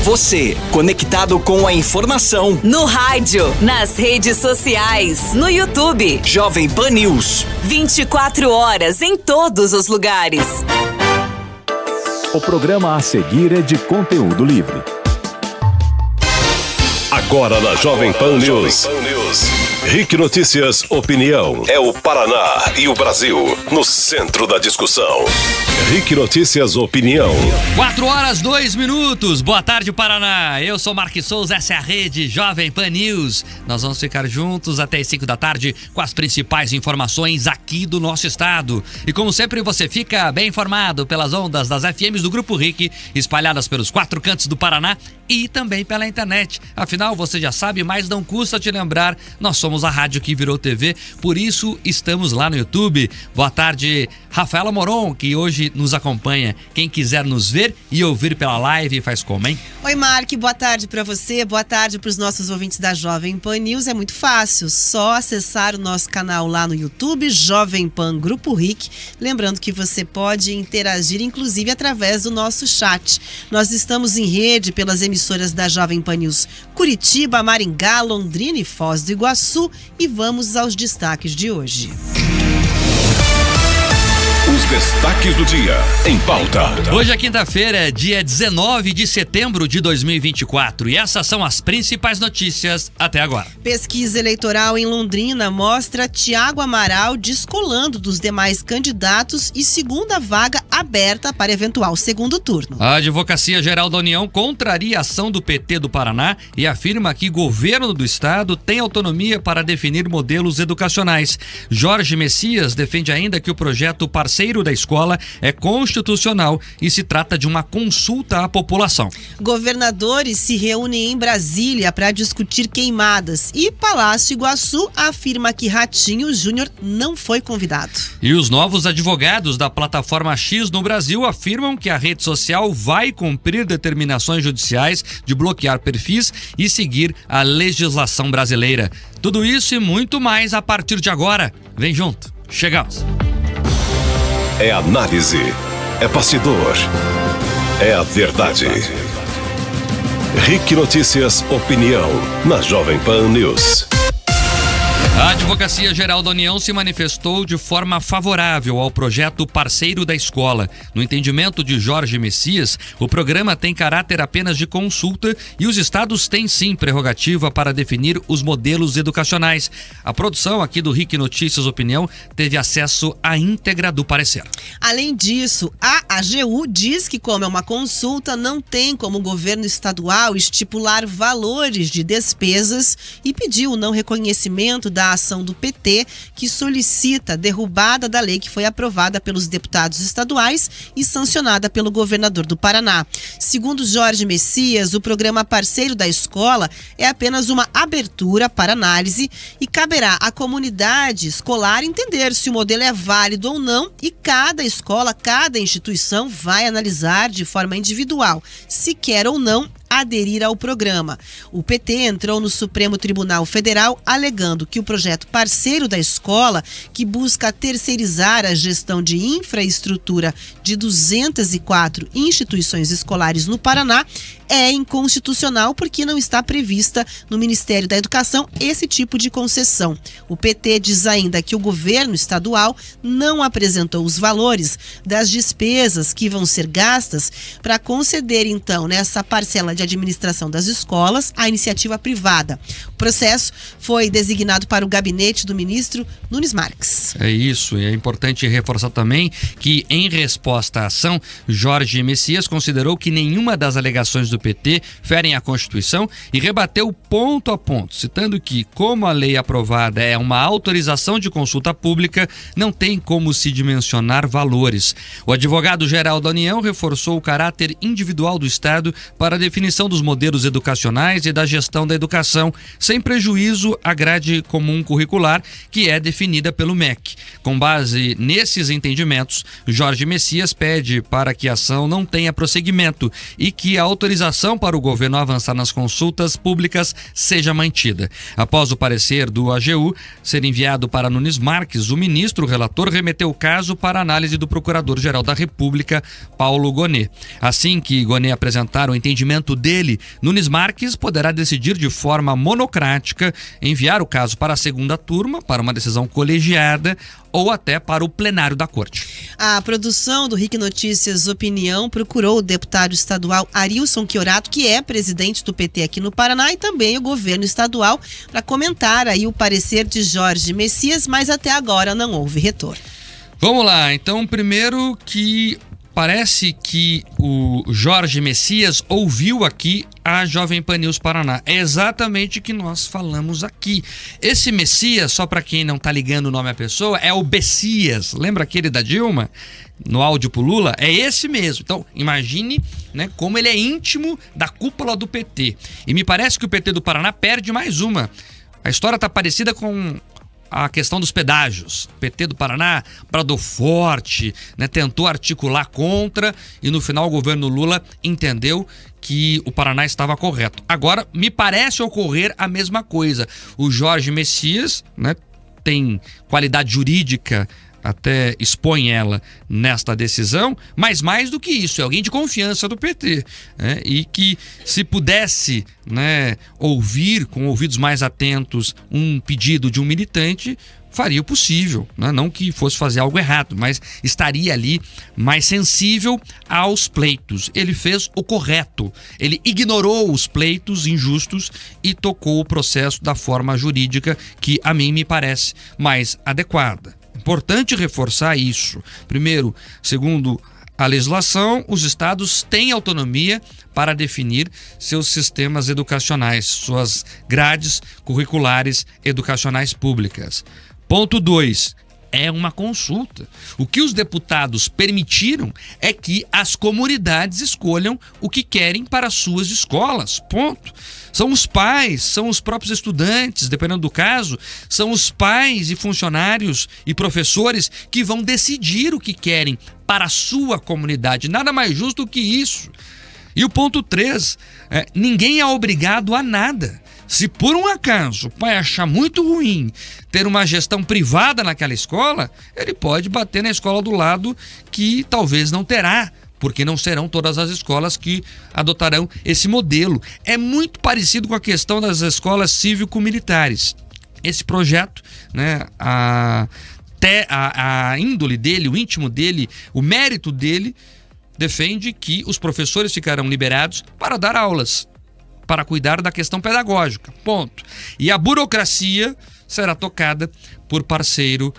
Você, conectado com a informação. No rádio, nas redes sociais, no YouTube. Jovem Pan News. 24 horas em todos os lugares. O programa a seguir é de conteúdo livre. Agora na Jovem Pan News. RIC Notícias Opinião. É o Paraná e o Brasil no centro da discussão. RIC Notícias Opinião. 4 horas, 2 minutos. Boa tarde, Paraná. Eu sou Marques Souza, essa é a rede Jovem Pan News. Nós vamos ficar juntos até as 5 da tarde com as principais informações aqui do nosso estado. E como sempre, você fica bem informado pelas ondas das FMs do Grupo RIC, espalhadas pelos 4 cantos do Paraná e também pela internet. Afinal, você já sabe, mas não custa te lembrar, nós somos a rádio que virou TV, por isso estamos lá no YouTube. Boa tarde, Rafaela Moron, que hoje nos acompanha. Quem quiser nos ver e ouvir pela live, faz como, hein? Oi, Mark, boa tarde pra você, boa tarde pros nossos ouvintes da Jovem Pan News. É muito fácil, só acessar o nosso canal lá no YouTube, Jovem Pan Grupo RIC. Lembrando que você pode interagir, inclusive, através do nosso chat. Nós estamos em rede pelas emissoras da Jovem Pan News Curitiba, Maringá, Londrina e Foz do Iguaçu. E vamos aos destaques de hoje. Os destaques do dia em pauta. Hoje é quinta-feira, dia 19 de setembro de 2024 e essas são as principais notícias até agora. Pesquisa eleitoral em Londrina mostra Thiago Amaral descolando dos demais candidatos e segunda vaga aberta para eventual segundo turno. A Advocacia Geral da União contraria a ação do PT do Paraná e afirma que governo do estado tem autonomia para definir modelos educacionais. Jorge Messias defende ainda que o projeto parceiro da escola é constitucional e se trata de uma consulta à população. Governadores se reúnem em Brasília para discutir queimadas e Palácio Iguaçu afirma que Ratinho Júnior não foi convidado. E os novos advogados da plataforma X no Brasil afirmam que a rede social vai cumprir determinações judiciais de bloquear perfis e seguir a legislação brasileira. Tudo isso e muito mais a partir de agora. Vem junto, chegamos. É análise, é bastidor, é a verdade. RIC Notícias Opinião, na Jovem Pan News. A Advocacia Geral da União se manifestou de forma favorável ao projeto Parceiro da Escola. No entendimento de Jorge Messias, o programa tem caráter apenas de consulta e os estados têm sim prerrogativa para definir os modelos educacionais. A produção aqui do RIC Notícias Opinião teve acesso à íntegra do parecer. Além disso, a AGU diz que, como é uma consulta, não tem como o governo estadual estipular valores de despesas e pediu o não reconhecimento da ação do PT, que solicita a derrubada da lei que foi aprovada pelos deputados estaduais e sancionada pelo governador do Paraná. Segundo Jorge Messias, o programa Parceiro da Escola é apenas uma abertura para análise e caberá à comunidade escolar entender se o modelo é válido ou não e cada escola, cada instituição vai analisar de forma individual se quer ou não aderir ao programa. O PT entrou no Supremo Tribunal Federal alegando que o projeto Parceiro da Escola, que busca terceirizar a gestão de infraestrutura de 204 instituições escolares no Paraná, é inconstitucional porque não está prevista no Ministério da Educação esse tipo de concessão. O PT diz ainda que o governo estadual não apresentou os valores das despesas que vão ser gastas para conceder, então, nessa parcela de administração das escolas, a iniciativa privada. O processo foi designado para o gabinete do ministro Nunes Marques. É isso, e é importante reforçar também que, em resposta à ação, Jorge Messias considerou que nenhuma das alegações do PT ferem a Constituição e rebateu ponto a ponto, citando que, como a lei aprovada é uma autorização de consulta pública, não tem como se dimensionar valores. O advogado-geral da União reforçou o caráter individual do Estado para a definição dos modelos educacionais e da gestão da educação, sem prejuízo à grade comum curricular, que é definida pelo MEC. Com base nesses entendimentos, Jorge Messias pede para que a ação não tenha prosseguimento e que a autorização para o governo avançar nas consultas públicas seja mantida. Após o parecer do AGU ser enviado para Nunes Marques, o ministro relator remeteu o caso para análise do Procurador-Geral da República, Paulo Gonet. Assim que Gonet apresentar o entendimento dele. Nunes Marques poderá decidir de forma monocrática enviar o caso para a segunda turma, para uma decisão colegiada ou até para o plenário da Corte. A produção do RIC Notícias Opinião procurou o deputado estadual Arilson Chiorato, que é presidente do PT aqui no Paraná, e também o governo estadual, para comentar aí o parecer de Jorge Messias, mas até agora não houve retorno. Vamos lá, então primeiro que parece que o Jorge Messias ouviu aqui a Jovem Pan News Paraná. É exatamente o que nós falamos aqui. Esse Messias, só para quem não tá ligando o nome à pessoa, é o Bessias. Lembra aquele da Dilma? No áudio pro Lula? É esse mesmo. Então, imagine, né, como ele é íntimo da cúpula do PT. E me parece que o PT do Paraná perde mais uma. A história tá parecida com a questão dos pedágios. O PT do Paraná bradou forte, né, tentou articular contra e no final o governo Lula entendeu que o Paraná estava correto. Agora, me parece ocorrer a mesma coisa. O Jorge Messias, né, tem qualidade jurídica, até expõe ela nesta decisão, mas mais do que isso, é alguém de confiança do PT, né? E que se pudesse, né, ouvir com ouvidos mais atentos um pedido de um militante, faria o possível, né? Não que fosse fazer algo errado, mas estaria ali mais sensível aos pleitos. Ele fez o correto, ele ignorou os pleitos injustos e tocou o processo da forma jurídica que a mim me parece mais adequada. Importante reforçar isso. Primeiro, segundo a legislação, os estados têm autonomia para definir seus sistemas educacionais, suas grades curriculares educacionais públicas. Ponto 2. É uma consulta. O que os deputados permitiram é que as comunidades escolham o que querem para suas escolas. Ponto. São os pais, são os próprios estudantes, dependendo do caso, são os pais e funcionários e professores que vão decidir o que querem para a sua comunidade. Nada mais justo que isso. E o ponto 3, ninguém é obrigado a nada. Se por um acaso o pai achar muito ruim ter uma gestão privada naquela escola, ele pode bater na escola do lado que talvez não terá, porque não serão todas as escolas que adotarão esse modelo. É muito parecido com a questão das escolas cívico-militares. Esse projeto, né, a índole dele, o íntimo dele, o mérito dele, defende que os professores ficarão liberados para dar aulas, para cuidar da questão pedagógica, ponto. E a burocracia será tocada por parceiro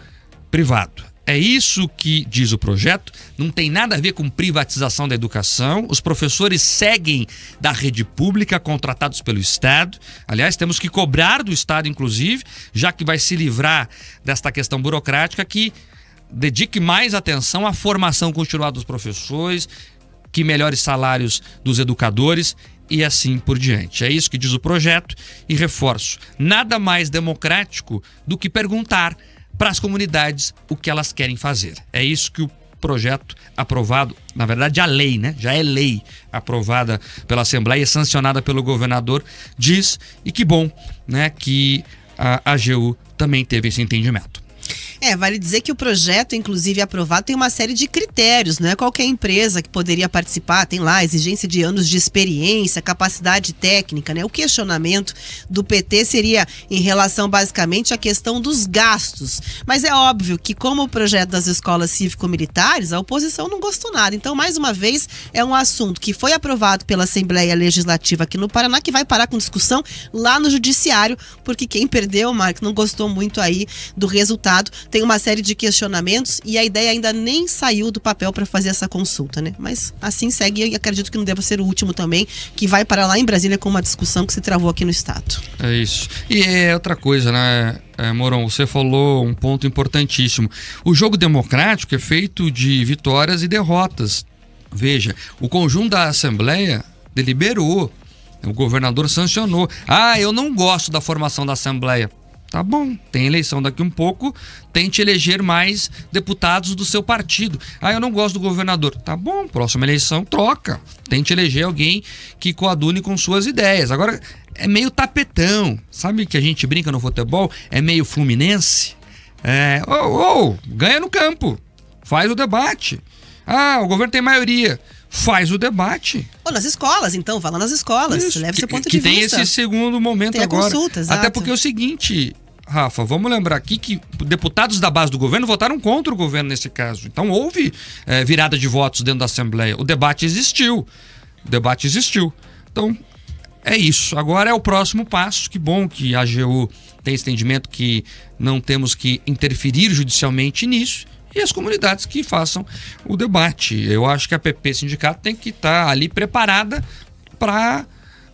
privado. É isso que diz o projeto, não tem nada a ver com privatização da educação. Os professores seguem da rede pública, contratados pelo Estado. Aliás, temos que cobrar do Estado, inclusive, já que vai se livrar desta questão burocrática, que dedique mais atenção à formação continuada dos professores, que melhore salários dos educadores e assim por diante. É isso que diz o projeto e reforço, nada mais democrático do que perguntar para as comunidades o que elas querem fazer. É isso que o projeto aprovado, na verdade a lei, né? Já é lei aprovada pela Assembleia e sancionada pelo governador, diz, e que bom, né, que a AGU também teve esse entendimento. Vale dizer que o projeto, inclusive aprovado, tem uma série de critérios, não é qualquer empresa que poderia participar, tem lá exigência de anos de experiência, capacidade técnica, né? O questionamento do PT seria em relação basicamente à questão dos gastos, mas é óbvio que como o projeto das escolas cívico-militares, a oposição não gostou nada, então mais uma vez é um assunto que foi aprovado pela Assembleia Legislativa aqui no Paraná, que vai parar com discussão lá no Judiciário, porque quem perdeu, Marco, não gostou muito aí do resultado, tem uma série de questionamentos e a ideia ainda nem saiu do papel para fazer essa consulta, né? Mas assim segue e acredito que não deva ser o último também, que vai parar lá em Brasília com uma discussão que se travou aqui no estado. É isso. E é outra coisa, né, Moron? Você falou um ponto importantíssimo. O jogo democrático é feito de vitórias e derrotas. Veja, o conjunto da Assembleia deliberou, o governador sancionou. Eu não gosto da formação da Assembleia. Tá bom, tem eleição daqui um pouco, tente eleger mais deputados do seu partido. Eu não gosto do governador. Tá bom, próxima eleição, troca. Tente eleger alguém que coadune com suas ideias. Agora, é meio tapetão. Sabe que a gente brinca no futebol? É meio Fluminense. Ganha no campo, faz o debate. o governo tem maioria. Faz o debate. Ou nas escolas, então, vá lá nas escolas. Isso, Leve seu ponto que de vista. tem esse segundo momento tem agora. A consulta, exato. Até porque é o seguinte, Rafa, vamos lembrar aqui que deputados da base do governo votaram contra o governo nesse caso. Então houve virada de votos dentro da Assembleia. O debate existiu. Então é isso. Agora é o próximo passo. Que bom que a AGU tem esse entendimento que não temos que interferir judicialmente nisso. E as comunidades que façam o debate. Eu acho que a PP Sindicato tem que estar ali preparada para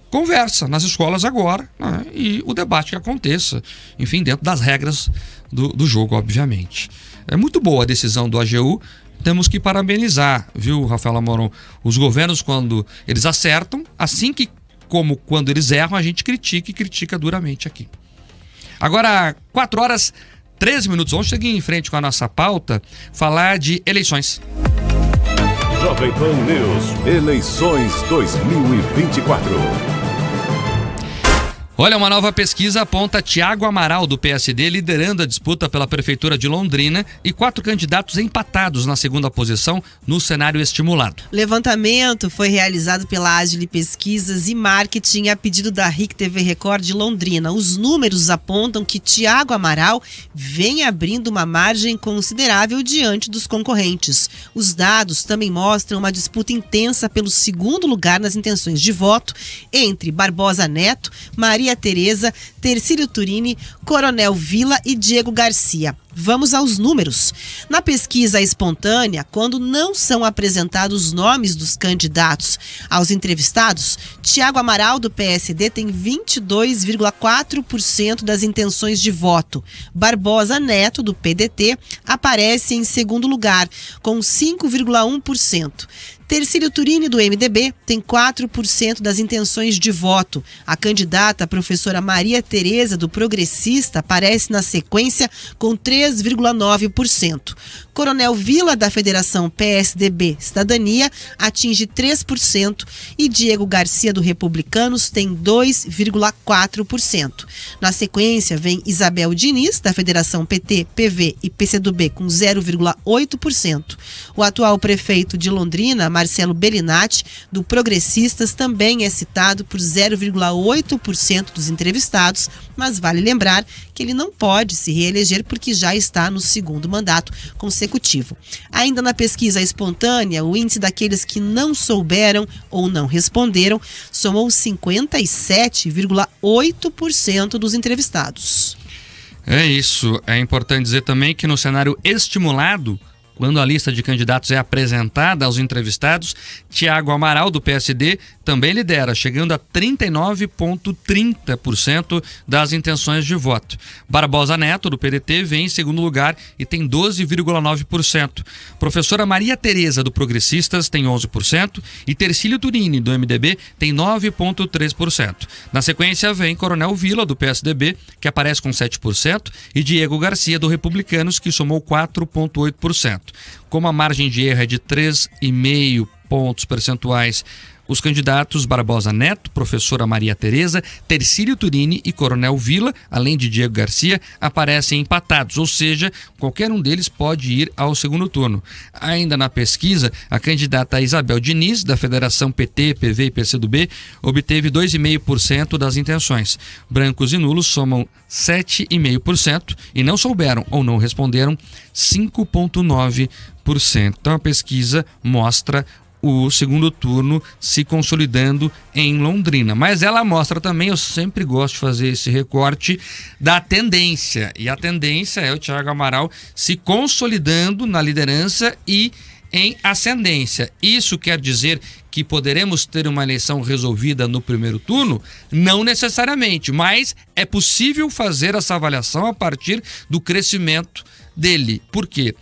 conversa nas escolas agora, né? E o debate que aconteça, enfim, dentro das regras do jogo, obviamente. É muito boa a decisão do AGU, temos que parabenizar, viu, Rafael Amoron? Os governos, quando eles acertam, assim que como quando eles erram, a gente critica duramente aqui. Agora, 4h13. Vamos seguir em frente com a nossa pauta, falar de eleições. Jovem Pan News, eleições 2024. Olha, uma nova pesquisa aponta Thiago Amaral, do PSD, liderando a disputa pela Prefeitura de Londrina e 4 candidatos empatados na segunda posição no cenário estimulado. O levantamento foi realizado pela Agile Pesquisas e Marketing a pedido da RIC TV Record de Londrina. Os números apontam que Thiago Amaral vem abrindo uma margem considerável diante dos concorrentes. Os dados também mostram uma disputa intensa pelo segundo lugar nas intenções de voto entre Barbosa Neto, Maria Tereza, Tercílio Turini, Coronel Vila e Diego Garcia. Vamos aos números. Na pesquisa espontânea, quando não são apresentados os nomes dos candidatos aos entrevistados, Thiago Amaral, do PSD, tem 22,4% das intenções de voto. Barbosa Neto, do PDT, aparece em segundo lugar, com 5,1%. Tercílio Turini, do MDB, tem 4% das intenções de voto. A candidata, a professora Maria Tereza, do Progressista, aparece na sequência com 3,9%. Coronel Vila, da Federação PSDB Cidadania, atinge 3% e Diego Garcia, do Republicanos, tem 2,4%. Na sequência, vem Isabel Diniz, da Federação PT, PV e PCdoB, com 0,8%. O atual prefeito de Londrina, Marcelo Bellinati, do Progressistas, também é citado por 0,8% dos entrevistados, mas vale lembrar que ele não pode se reeleger porque já está no segundo mandato consecutivo. Ainda na pesquisa espontânea, o índice daqueles que não souberam ou não responderam somou 57,8% dos entrevistados. É isso. É importante dizer também que no cenário estimulado, quando a lista de candidatos é apresentada aos entrevistados, Thiago Amaral, do PSD, também lidera, chegando a 39,30% das intenções de voto. Barbosa Neto, do PDT, vem em segundo lugar e tem 12,9%. Professora Maria Tereza, do Progressistas, tem 11% e Tercílio Turini, do MDB, tem 9,3%. Na sequência vem Coronel Vila, do PSDB, que aparece com 7%, e Diego Garcia, do Republicanos, que somou 4,8%. Como a margem de erro é de 3,5 pontos percentuais, os candidatos Barbosa Neto, professora Maria Tereza, Tercílio Turini e Coronel Vila, além de Diego Garcia, aparecem empatados, ou seja, qualquer um deles pode ir ao segundo turno. Ainda na pesquisa, a candidata Isabel Diniz, da Federação PT, PV e PCdoB, obteve 2,5% das intenções. Brancos e nulos somam 7,5% e não souberam ou não responderam 5,9%. Então a pesquisa mostra o segundo turno se consolidando em Londrina. Mas ela mostra também, eu sempre gosto de fazer esse recorte, da tendência. E a tendência é o Thiago Amaral se consolidando na liderança e em ascendência. Isso quer dizer que poderemos ter uma eleição resolvida no primeiro turno? Não necessariamente, mas é possível fazer essa avaliação a partir do crescimento dele. Por quê?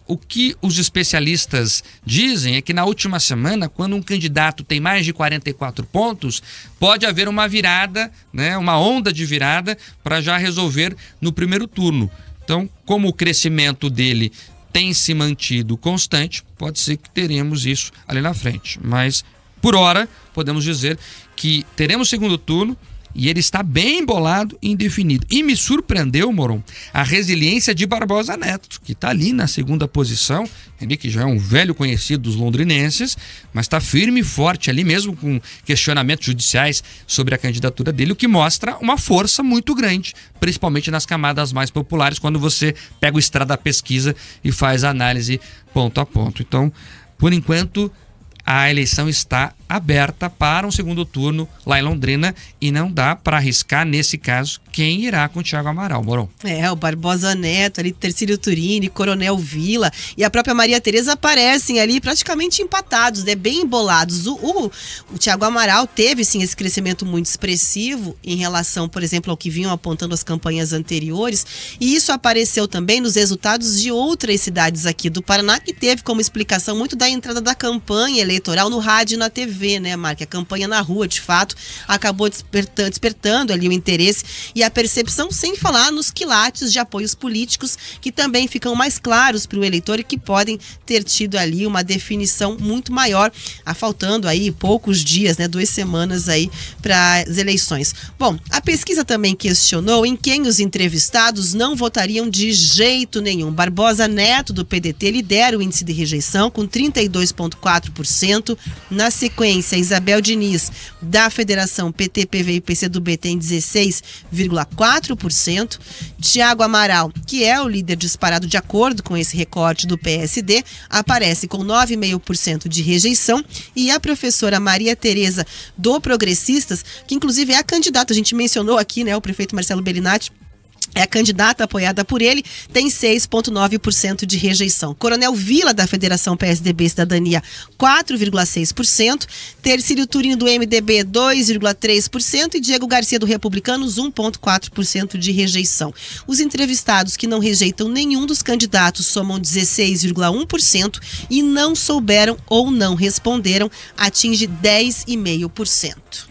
O que os especialistas dizem é que na última semana, quando um candidato tem mais de 44 pontos, pode haver uma virada, né, uma onda de virada para já resolver no primeiro turno. Então, como o crescimento dele tem se mantido constante, pode ser que teremos isso ali na frente. Mas, por hora, podemos dizer que teremos segundo turno E ele está bem embolado e indefinido. E me surpreendeu, Moron, a resiliência de Barbosa Neto, que está ali na segunda posição, ele que já é um velho conhecido dos londrinenses, mas está firme e forte ali mesmo, com questionamentos judiciais sobre a candidatura dele, o que mostra uma força muito grande, principalmente nas camadas mais populares, quando você pega o extrato da pesquisa e faz a análise ponto a ponto. Então, por enquanto, a eleição está aberta para um segundo turno lá em Londrina e não dá para arriscar, nesse caso, quem irá com o Thiago Amaral, Moron. O Barbosa Neto, ali, Tercílio Turini, Coronel Vila e a própria Maria Tereza aparecem ali praticamente empatados, né, bem embolados. O Thiago Amaral teve, sim, esse crescimento muito expressivo em relação, por exemplo, ao que vinham apontando as campanhas anteriores, e isso apareceu também nos resultados de outras cidades aqui do Paraná, que teve como explicação muito da entrada da campanha eleitoral no rádio e na TV, né, Marca? A campanha na rua, de fato, acabou despertando ali o interesse e a percepção, sem falar nos quilates de apoios políticos que também ficam mais claros para o eleitor e que podem ter tido ali uma definição muito maior, faltando aí poucos dias, né, 2 semanas aí para as eleições. Bom, a pesquisa também questionou em quem os entrevistados não votariam de jeito nenhum. Barbosa Neto, do PDT, lidera o índice de rejeição com 32,4%. Na sequência, Isabel Diniz, da Federação PT, PV e PCdoB, tem 16,4%. Thiago Amaral, que é o líder disparado de acordo com esse recorte do PSD, aparece com 9,5% de rejeição. E a professora Maria Tereza, do Progressistas, que inclusive é a candidata, a gente mencionou aqui, né, o prefeito Marcelo Bellinati, é a candidata apoiada por ele, tem 6,9% de rejeição. Coronel Vila, da Federação PSDB Cidadania, 4,6%. Tercílio Turini, do MDB, 2,3%. E Diego Garcia, do Republicanos, 1,4% de rejeição. Os entrevistados que não rejeitam nenhum dos candidatos somam 16,1% e não souberam ou não responderam atinge 10,5%.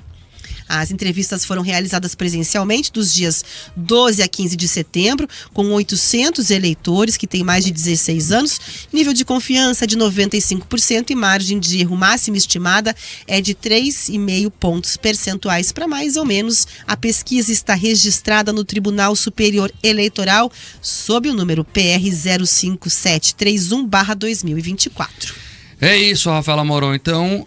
As entrevistas foram realizadas presencialmente dos dias 12 a 15 de setembro, com 800 eleitores que têm mais de 16 anos, nível de confiança de 95% e margem de erro máxima estimada é de 3,5 pontos percentuais para mais ou menos. A pesquisa está registrada no Tribunal Superior Eleitoral sob o número PR 05731/2024. É isso, Rafaela Moron. Então,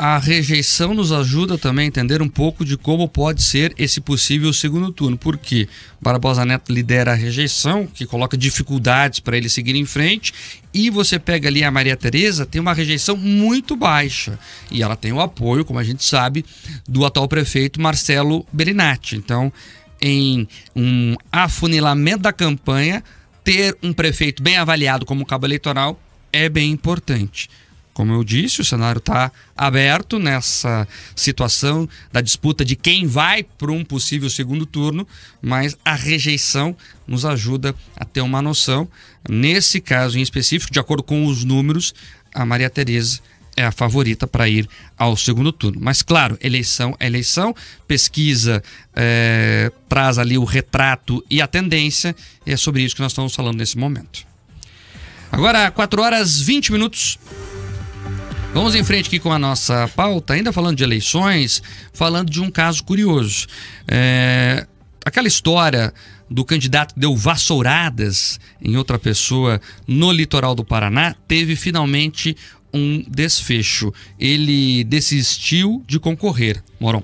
a rejeição nos ajuda também a entender um pouco de como pode ser esse possível segundo turno, porque Barbosa Neto lidera a rejeição, que coloca dificuldades para ele seguir em frente, e você pega ali a Maria Tereza, tem uma rejeição muito baixa, e ela tem o apoio, como a gente sabe, do atual prefeito Marcelo Bellinati. Então, em um afunilamento da campanha, ter um prefeito bem avaliado como cabo eleitoral é bem importante. Como eu disse, o cenário está aberto nessa situação da disputa de quem vai para um possível segundo turno, mas a rejeição nos ajuda a ter uma noção. Nesse caso em específico, de acordo com os números, a Maria Tereza é a favorita para ir ao segundo turno. Mas, claro, eleição é eleição, pesquisa traz ali o retrato e a tendência, e é sobre isso que nós estamos falando nesse momento. Agora, 4h20. Vamos em frente aqui com a nossa pauta, ainda falando de eleições, falando de um caso curioso. Aquela história do candidato que deu vassouradas em outra pessoa no litoral do Paraná teve finalmente um desfecho. Ele desistiu de concorrer, Moron.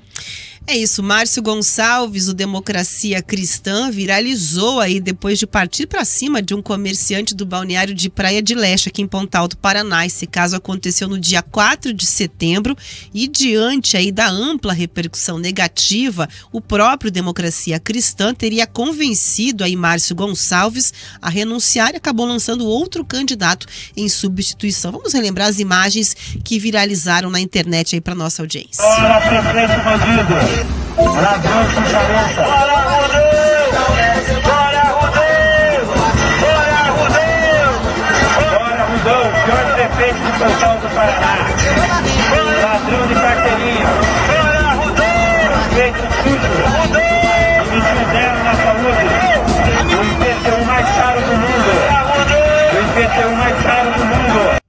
É isso, Márcio Gonçalves, o Democracia Cristã, viralizou aí depois de partir para cima de um comerciante do balneário de Praia de Leste, aqui em Pontal do Paraná. Esse caso aconteceu no dia 4 de setembro e diante aí da ampla repercussão negativa, o próprio Democracia Cristã teria convencido aí Márcio Gonçalves a renunciar e acabou lançando outro candidato em substituição. Vamos relembrar as imagens que viralizaram na internet aí para nossa audiência. Bora, prefeito bandido! Ladrão de jareta! Bora, Rodeio! Bora, Rodeio! Bora, Rodeio! Bora, Rudão, pior prefeito de Pontal do Paraná! Ladrão de carteirinha! Bora, Rodeio! Prefeito sujo! Rodeio! Demitiu zero na saúde! O IPTU mais caro do mundo! O IPTU mais caro do mundo!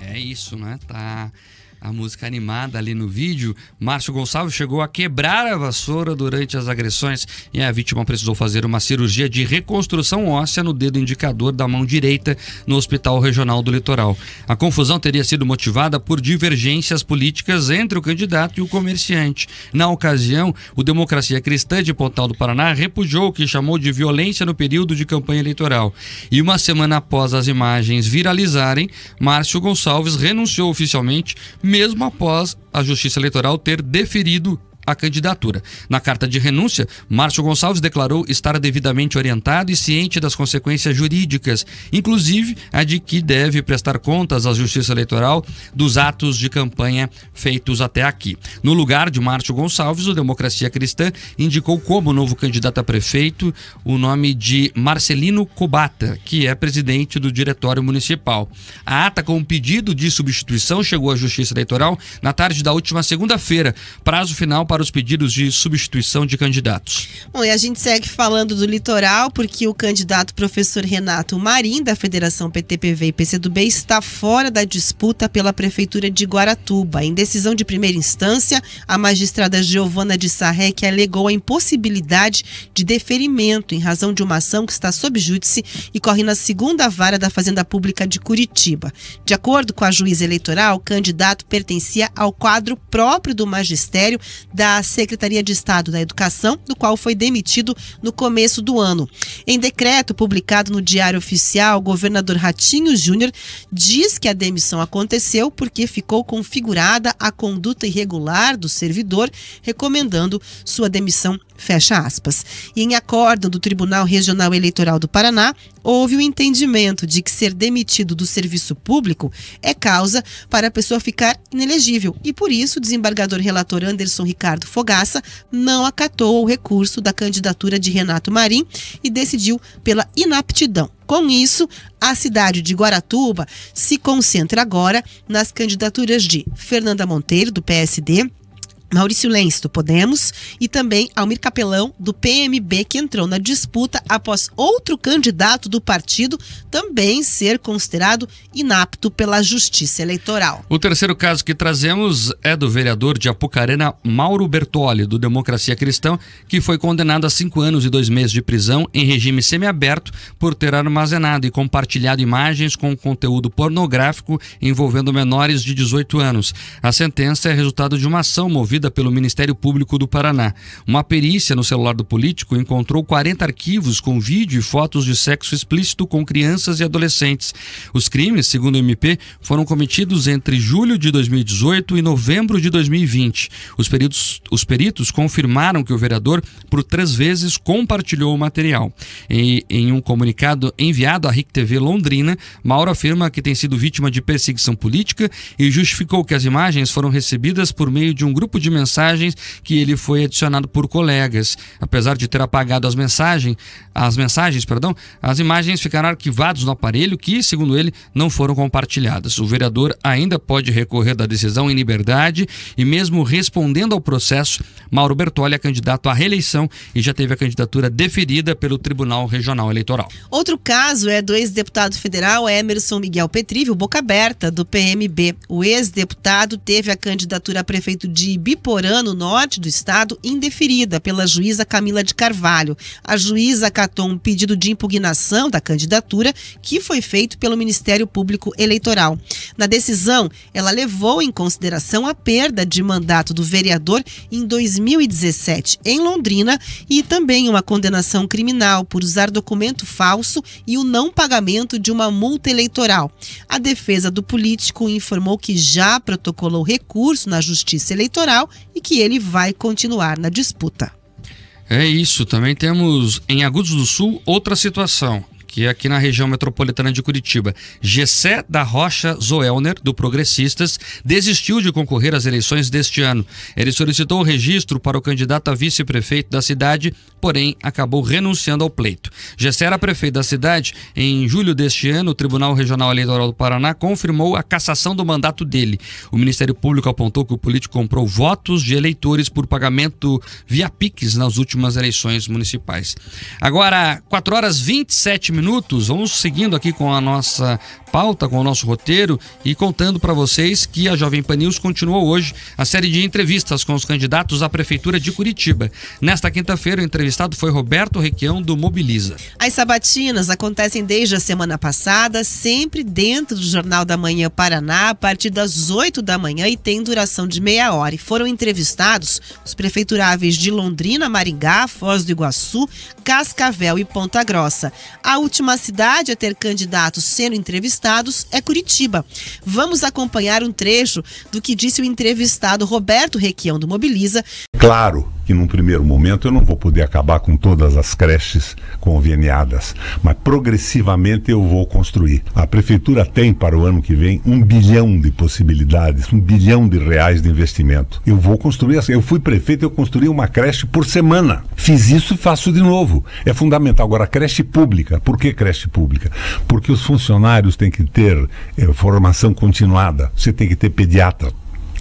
É isso, né? Tá a música animada ali no vídeo, Márcio Gonçalves chegou a quebrar a vassoura durante as agressões e a vítima precisou fazer uma cirurgia de reconstrução óssea no dedo indicador da mão direita no Hospital Regional do Litoral. A confusão teria sido motivada por divergências políticas entre o candidato e o comerciante. Na ocasião, o Democracia Cristã de Pontal do Paraná repudiou o que chamou de violência no período de campanha eleitoral. E uma semana após as imagens viralizarem, Márcio Gonçalves renunciou oficialmente, mesmo após a Justiça Eleitoral ter deferido a candidatura. Na carta de renúncia, Márcio Gonçalves declarou estar devidamente orientado e ciente das consequências jurídicas, inclusive a de que deve prestar contas à Justiça Eleitoral dos atos de campanha feitos até aqui. No lugar de Márcio Gonçalves, o Democracia Cristã indicou como novo candidato a prefeito o nome de Marcelino Cobata, que é presidente do Diretório Municipal. A ata com o pedido de substituição chegou à Justiça Eleitoral na tarde da última segunda-feira, prazo final para os pedidos de substituição de candidatos. Bom, e a gente segue falando do litoral porque o candidato professor Renato Marim, da Federação PT-PV e PCdoB, está fora da disputa pela Prefeitura de Guaratuba. Em decisão de primeira instância, a magistrada Giovana de Sarrec alegou a impossibilidade de deferimento em razão de uma ação que está sob júdice e corre na segunda vara da Fazenda Pública de Curitiba. De acordo com a juíza eleitoral, o candidato pertencia ao quadro próprio do magistério da Secretaria de Estado da Educação, do qual foi demitido no começo do ano. Em decreto publicado no Diário Oficial, o governador Ratinho Júnior diz que a demissão aconteceu porque ficou configurada a conduta irregular do servidor, recomendando sua demissão, fecha aspas. E em acórdão do Tribunal Regional Eleitoral do Paraná, houve o entendimento de que ser demitido do serviço público é causa para a pessoa ficar inelegível e, por isso, o desembargador relator Anderson Ricardo Fogaça não acatou o recurso da candidatura de Renato Marim e decidiu pela inaptidão. Com isso, a cidade de Guaratuba se concentra agora nas candidaturas de Fernanda Monteiro, do PSD, Maurício Lenz, do Podemos, e também Almir Capelão, do PMB, que entrou na disputa após outro candidato do partido também ser considerado inapto pela Justiça Eleitoral. O terceiro caso que trazemos é do vereador de Apucarana, Mauro Bertoli, do Democracia Cristã, que foi condenado a 5 anos e 2 meses de prisão em regime semiaberto por ter armazenado e compartilhado imagens com conteúdo pornográfico envolvendo menores de 18 anos. A sentença é resultado de uma ação movida pelo Ministério Público do Paraná. Uma perícia no celular do político encontrou 40 arquivos com vídeo e fotos de sexo explícito com crianças e adolescentes. Os crimes, segundo o MP, foram cometidos entre julho de 2018 e novembro de 2020. Os peritos confirmaram que o vereador, por 3 vezes, compartilhou o material. Em um comunicado enviado à RIC TV Londrina, Mauro afirma que tem sido vítima de perseguição política e justificou que as imagens foram recebidas por meio de um grupo de mensagens que ele foi adicionado por colegas. Apesar de ter apagado as mensagens, as imagens ficaram arquivadas no aparelho que, segundo ele, não foram compartilhadas. O vereador ainda pode recorrer da decisão em liberdade e, mesmo respondendo ao processo, Mauro Bertoli é candidato à reeleição e já teve a candidatura deferida pelo Tribunal Regional Eleitoral. Outro caso é do ex-deputado federal Emerson Miguel Petrível, Boca Aberta, do PMB. O ex-deputado teve a candidatura a prefeito de Ibiporã, no norte do estado, indeferida pela juíza Camila de Carvalho. A juíza acatou um pedido de impugnação da candidatura que foi feito pelo Ministério Público Eleitoral. Na decisão, ela levou em consideração a perda de mandato do vereador em 2017 em Londrina e também uma condenação criminal por usar documento falso e o não pagamento de uma multa eleitoral. A defesa do político informou que já protocolou recurso na Justiça Eleitoral e que ele vai continuar na disputa. É isso, também temos em Agudos do Sul outra situação, que é aqui na região metropolitana de Curitiba. Gessé da Rocha Zoelner, do Progressistas, desistiu de concorrer às eleições deste ano. Ele solicitou o registro para o candidato a vice-prefeito da cidade, porém acabou renunciando ao pleito. Gessé era prefeito da cidade. Em julho deste ano, o Tribunal Regional Eleitoral do Paraná confirmou a cassação do mandato dele. O Ministério Público apontou que o político comprou votos de eleitores por pagamento via Pix nas últimas eleições municipais. Agora, 4 horas e 27 minutos. minutos. Vamos seguindo aqui com a nossa pauta, com o nosso roteiro e contando para vocês que a Jovem Pan News continuou hoje a série de entrevistas com os candidatos à Prefeitura de Curitiba. Nesta quinta-feira, o entrevistado foi Roberto Requião, do Mobiliza. As sabatinas acontecem desde a semana passada, sempre dentro do Jornal da Manhã Paraná, a partir das 8 da manhã e tem duração de meia hora. E foram entrevistados os prefeituráveis de Londrina, Maringá, Foz do Iguaçu, Cascavel e Ponta Grossa. A última cidade a ter candidatos sendo entrevistados é Curitiba. Vamos acompanhar um trecho do que disse o entrevistado Roberto Requião, do Mobiliza. Claro que num primeiro momento eu não vou poder acabar com todas as creches conveniadas, mas progressivamente eu vou construir. A prefeitura tem para o ano que vem 1 bilhão de possibilidades, 1 bilhão de reais de investimento. Eu vou construir, eu fui prefeito, eu construí uma creche por semana. Fiz isso e faço de novo. É fundamental. Agora, creche pública. Por que creche pública? Porque os funcionários têm que ter formação continuada. Você tem que ter pediatra.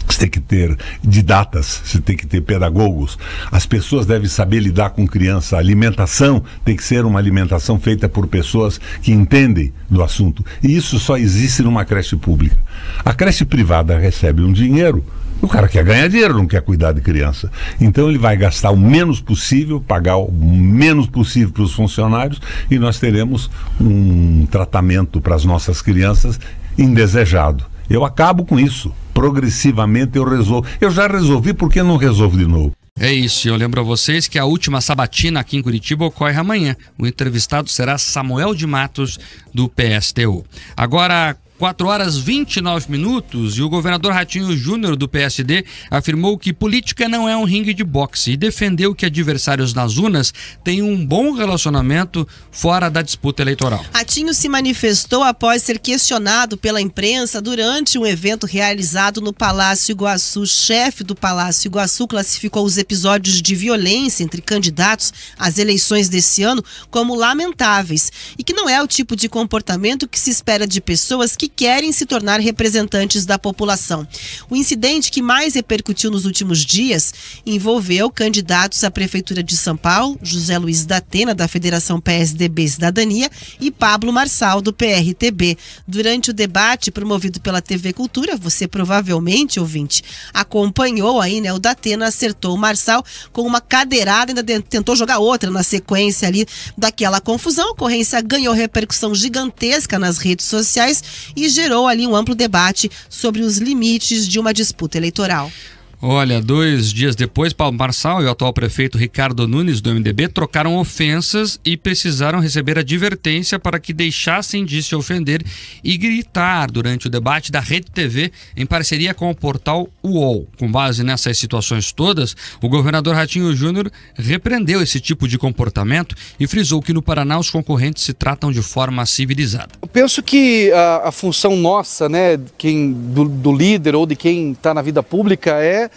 Você tem que ter didatas, você tem que ter pedagogos. As pessoas devem saber lidar com criança. A alimentação tem que ser uma alimentação feita por pessoas que entendem do assunto. E isso só existe numa creche pública. A creche privada recebe um dinheiro. O cara quer ganhar dinheiro, não quer cuidar de criança. Então ele vai gastar o menos possível, pagar o menos possível para os funcionários e nós teremos um tratamento para as nossas crianças indesejado. Eu acabo com isso. Progressivamente eu resolvo. Eu já resolvi, por que não resolvo de novo? É isso, eu lembro a vocês que a última sabatina aqui em Curitiba ocorre amanhã. O entrevistado será Samuel de Matos, do PSTU. Agora, 4 horas 29 minutos, e o governador Ratinho Júnior, do PSD, afirmou que política não é um ringue de boxe e defendeu que adversários nas urnas têm um bom relacionamento fora da disputa eleitoral. Ratinho se manifestou após ser questionado pela imprensa durante um evento realizado no Palácio Iguaçu. O chefe do Palácio Iguaçu classificou os episódios de violência entre candidatos às eleições desse ano como lamentáveis e que não é o tipo de comportamento que se espera de pessoas que querem se tornar representantes da população. O incidente que mais repercutiu nos últimos dias envolveu candidatos à Prefeitura de São Paulo, José Luiz da Atena, da Federação PSDB Cidadania, e Pablo Marçal, do PRTB. Durante o debate promovido pela TV Cultura, você provavelmente, ouvinte, acompanhou aí, né? O da Atena acertou o Marçal com uma cadeirada, ainda tentou jogar outra na sequência ali daquela confusão. A ocorrência ganhou repercussão gigantesca nas redes sociais e gerou ali um amplo debate sobre os limites de uma disputa eleitoral. Olha, 2 dias depois, Paulo Marçal e o atual prefeito Ricardo Nunes, do MDB, trocaram ofensas e precisaram receber advertência para que deixassem de se ofender e gritar durante o debate da Rede TV em parceria com o portal UOL. Com base nessas situações todas, o governador Ratinho Júnior repreendeu esse tipo de comportamento e frisou que no Paraná os concorrentes se tratam de forma civilizada. Eu penso que a função nossa, né, do líder ou de quem está na vida pública é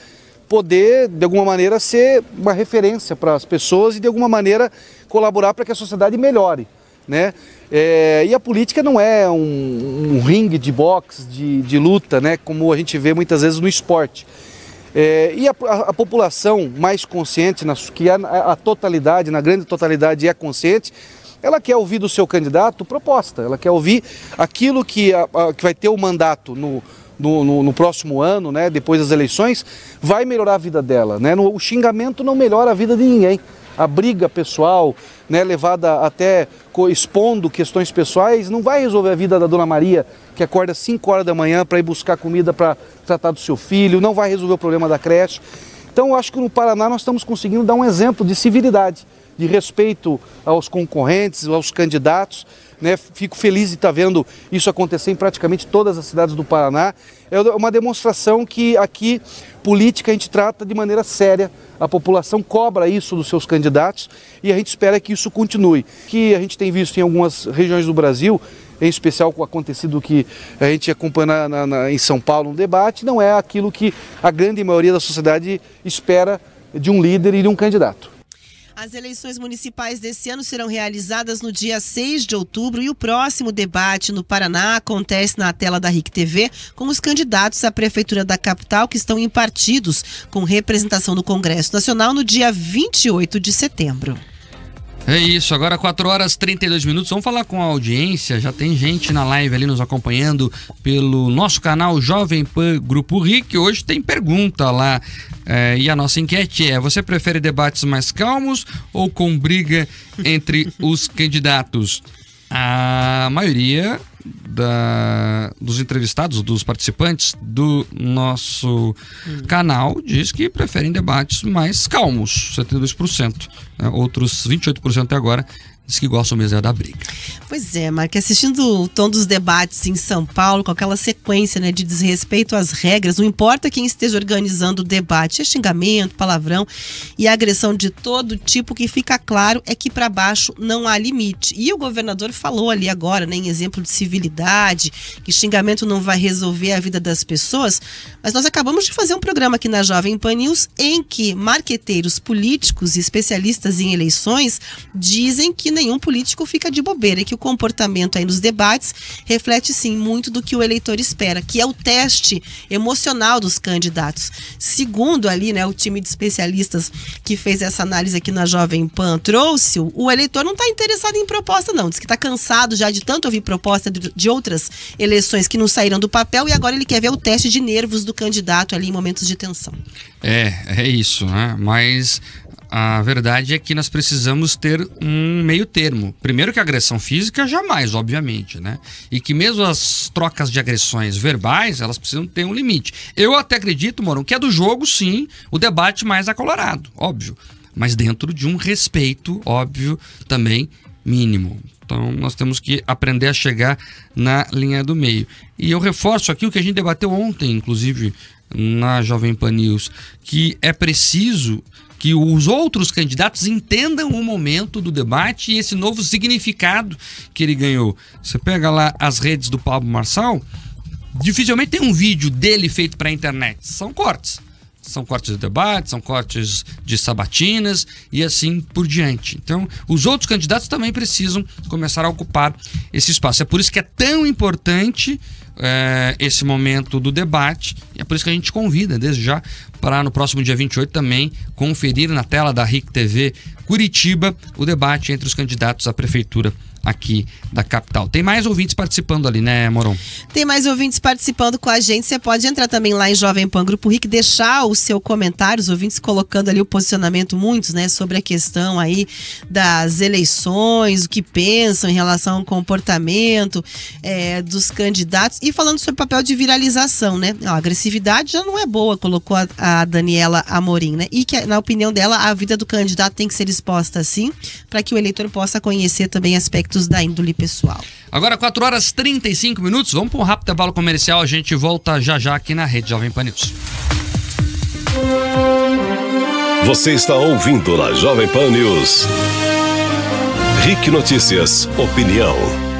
poder, de alguma maneira, ser uma referência para as pessoas e, de alguma maneira, colaborar para que a sociedade melhore, né? E a política não é um ringue de boxe, de luta, né, como a gente vê muitas vezes no esporte. E a população mais consciente, que a totalidade, na grande totalidade é consciente, ela quer ouvir do seu candidato proposta, ela quer ouvir aquilo que vai ter o mandato no próximo ano, né, depois das eleições, vai melhorar a vida dela, né? O xingamento não melhora a vida de ninguém. A briga pessoal, né, levada até expondo questões pessoais, não vai resolver a vida da Dona Maria, que acorda às 5 horas da manhã para ir buscar comida para tratar do seu filho, não vai resolver o problema da creche. Então eu acho que no Paraná nós estamos conseguindo dar um exemplo de civilidade, de respeito aos concorrentes, aos candidatos, né? Fico feliz de estar vendo isso acontecer em praticamente todas as cidades do Paraná. É uma demonstração que aqui, política, a gente trata de maneira séria, a população cobra isso dos seus candidatos e a gente espera que isso continue. Que a gente tem visto em algumas regiões do Brasil, em especial com o acontecido que a gente acompanha em São Paulo no debate, não é aquilo que a grande maioria da sociedade espera de um líder e de um candidato. As eleições municipais desse ano serão realizadas no dia 6 de outubro e o próximo debate no Paraná acontece na tela da RIC TV com os candidatos à Prefeitura da capital que estão em partidos com representação no Congresso Nacional no dia 28 de setembro. É isso, agora 4 horas e 32 minutos. Vamos falar com a audiência. Já tem gente na live ali nos acompanhando pelo nosso canal Jovem Pan Grupo RIC. Hoje tem pergunta lá. E a nossa enquete é: você prefere debates mais calmos ou com briga entre os candidatos? A maioria dos entrevistados, dos participantes do nosso canal diz que preferem debates mais calmos, 72%. Outros 28% até agora diz que gostam mesmo da briga. Pois é, Mark, assistindo o tom dos debates em São Paulo, com aquela sequência, né, de desrespeito às regras, não importa quem esteja organizando o debate, é xingamento, palavrão e agressão de todo tipo. Que fica claro é que para baixo não há limite. E o governador falou ali agora, né, em exemplo de civilidade, que xingamento não vai resolver a vida das pessoas, mas nós acabamos de fazer um programa aqui na Jovem Pan News em que marqueteiros políticos e especialistas em eleições dizem que nenhum político fica de bobeira e que o comportamento aí nos debates reflete sim muito do que o eleitor espera, que é o teste emocional dos candidatos. Segundo ali, né, o time de especialistas que fez essa análise aqui na Jovem Pan trouxe, o eleitor não está interessado em proposta não, diz que está cansado já de tanto ouvir proposta de outras eleições que não saíram do papel e agora ele quer ver o teste de nervos do candidato ali em momentos de tensão. É isso, né? Mas a verdade é que nós precisamos ter um meio termo. Primeiro que a agressão física jamais, obviamente, né? E que mesmo as trocas de agressões verbais, elas precisam ter um limite. Eu até acredito, Moron, que é do jogo, sim, o debate mais acolorado, óbvio. Mas dentro de um respeito, óbvio, também mínimo. Então nós temos que aprender a chegar na linha do meio. E eu reforço aqui o que a gente debateu ontem, inclusive, na Jovem Pan News, que é preciso que os outros candidatos entendam o momento do debate e esse novo significado que ele ganhou. Você pega lá as redes do Pablo Marçal, dificilmente tem um vídeo dele feito para a internet. São cortes. São cortes de debate, são cortes de sabatinas e assim por diante. Então, os outros candidatos também precisam começar a ocupar esse espaço. É por isso que é tão importante esse momento do debate, e é por isso que a gente convida desde já para no próximo dia 28 também conferir na tela da RIC TV Curitiba o debate entre os candidatos à prefeitura aqui da capital. Tem mais ouvintes participando ali, né, Moron? Tem mais ouvintes participando com a gente. Você pode entrar também lá em Jovem Pan Grupo RIC, deixar o seu comentário, os ouvintes colocando ali o posicionamento, muitos, né, sobre a questão aí das eleições, o que pensam em relação ao comportamento dos candidatos e falando sobre o papel de viralização, né? A agressividade já não é boa, colocou a Daniela Amorim, né? E que, na opinião dela, a vida do candidato tem que ser exposta assim, para que o eleitor possa conhecer também aspectos da índole pessoal. Agora 4 horas e 35 minutos, vamos para um rápido intervalo comercial, a gente volta já aqui na Rede Jovem Pan News. Você está ouvindo na Jovem Pan News. RIC Notícias, opinião.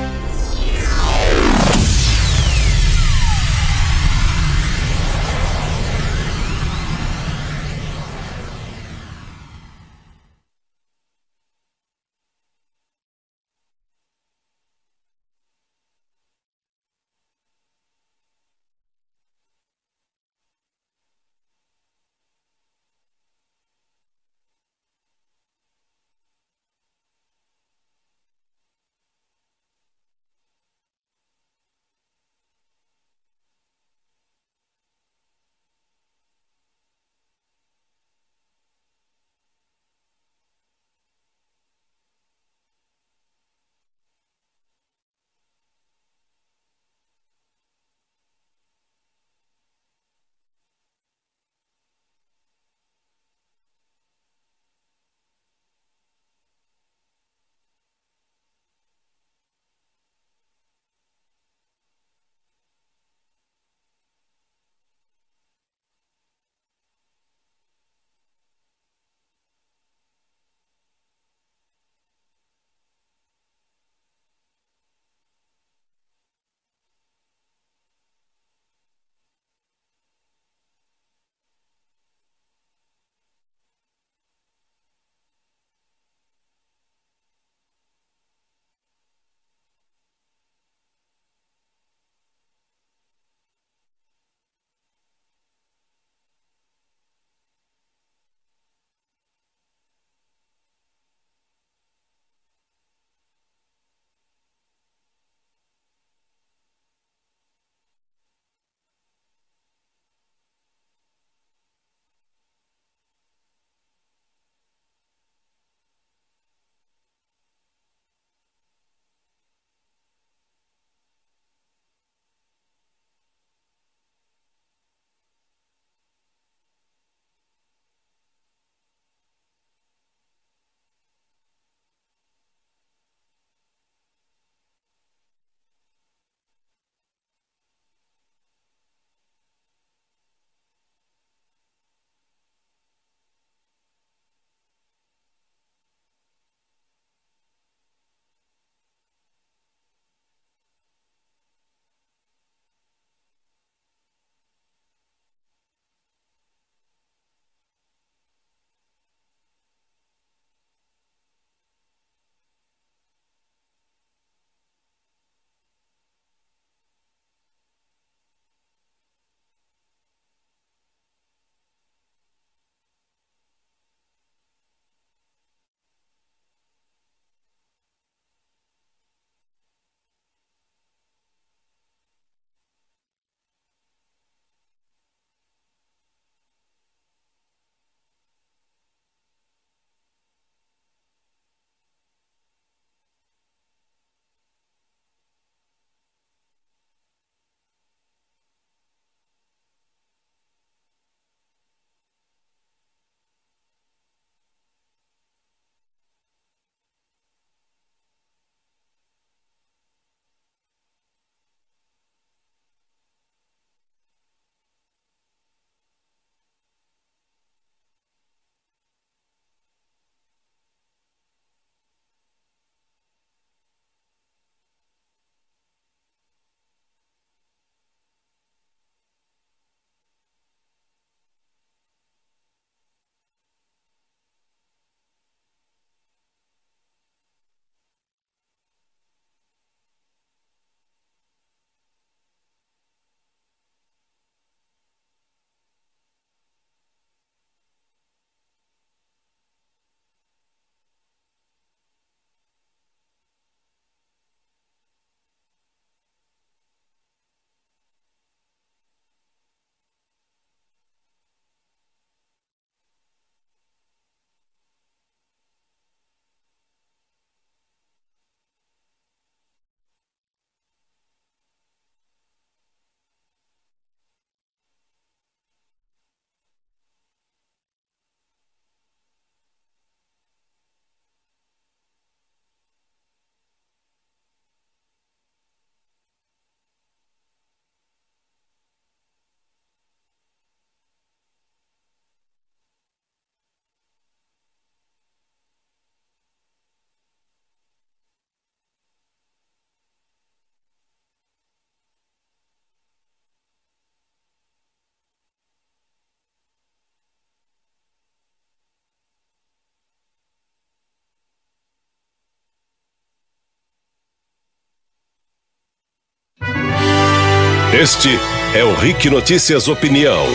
Este é o RIC Notícias Opinião,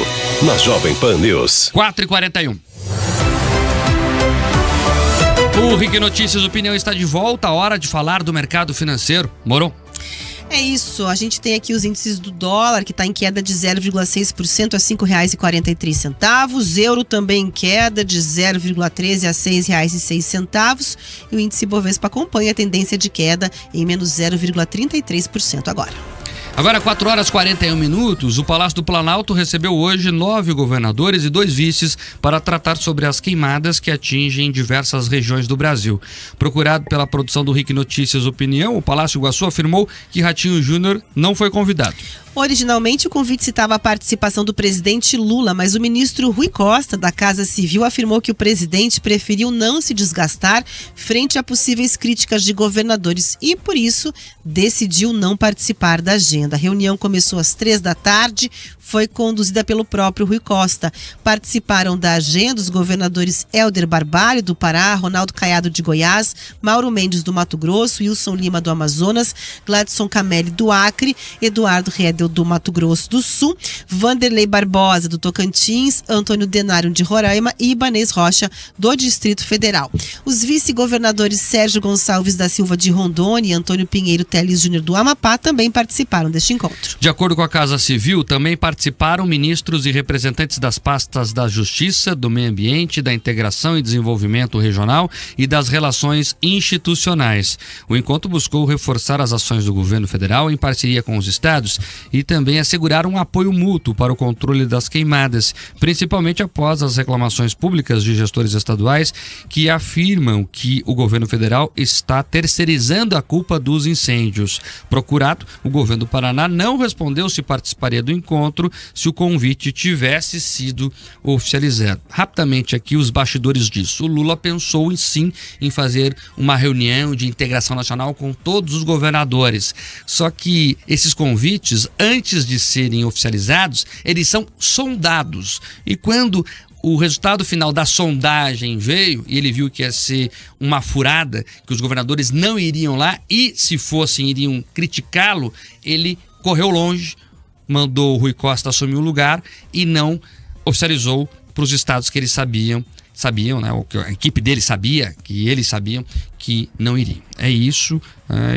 na Jovem Pan News. 4h41. O RIC Notícias Opinião está de volta, a hora de falar do mercado financeiro. Moro? É isso, a gente tem aqui os índices do dólar, que está em queda de 0,6% a R$ 5,43. Euro também em queda de 0,13% a R$ 6,06. E o índice Bovespa acompanha a tendência de queda em menos 0,33% agora. Agora, 4h41, o Palácio do Planalto recebeu hoje 9 governadores e 2 vices para tratar sobre as queimadas que atingem diversas regiões do Brasil. Procurado pela produção do RIC Notícias Opinião, o Palácio Iguaçu afirmou que Ratinho Júnior não foi convidado. Originalmente, o convite citava a participação do presidente Lula, mas o ministro Rui Costa, da Casa Civil, afirmou que o presidente preferiu não se desgastar frente a possíveis críticas de governadores e, por isso, decidiu não participar da agenda. A reunião começou às 15h, foi conduzida pelo próprio Rui Costa. Participaram da agenda os governadores Helder Barbalho, do Pará, Ronaldo Caiado, de Goiás, Mauro Mendes, do Mato Grosso, Wilson Lima, do Amazonas, Gladson Camelli, do Acre, Eduardo Redel, do Mato Grosso do Sul, Vanderlei Barbosa, do Tocantins, Antônio Denário, de Roraima e Ibanez Rocha, do Distrito Federal. Os vice-governadores Sérgio Gonçalves da Silva, de Rondônia, e Antônio Pinheiro Teles Júnior, do Amapá, também participaram deste encontro. De acordo com a Casa Civil, também participaram ministros e representantes das pastas da Justiça, do Meio Ambiente, da Integração e Desenvolvimento Regional e das Relações Institucionais. O encontro buscou reforçar as ações do governo federal em parceria com os estados e também assegurar um apoio mútuo para o controle das queimadas, principalmente após as reclamações públicas de gestores estaduais que afirmam que o governo federal está terceirizando a culpa dos incêndios. Procurado, o governo do Paraná não respondeu se participaria do encontro se o convite tivesse sido oficializado. Rapidamente aqui os bastidores disso. O Lula pensou em fazer uma reunião de integração nacional com todos os governadores. Só que esses convites, antes de serem oficializados, eles são sondados. E quando o resultado final da sondagem veio e ele viu que ia ser uma furada, que os governadores não iriam lá e, se fossem, iriam criticá-lo, ele correu longe, mandou o Rui Costa assumir o lugar e não oficializou para os estados que eles sabiam, né, ou que a equipe dele sabia, que eles sabiam que não iriam. É isso,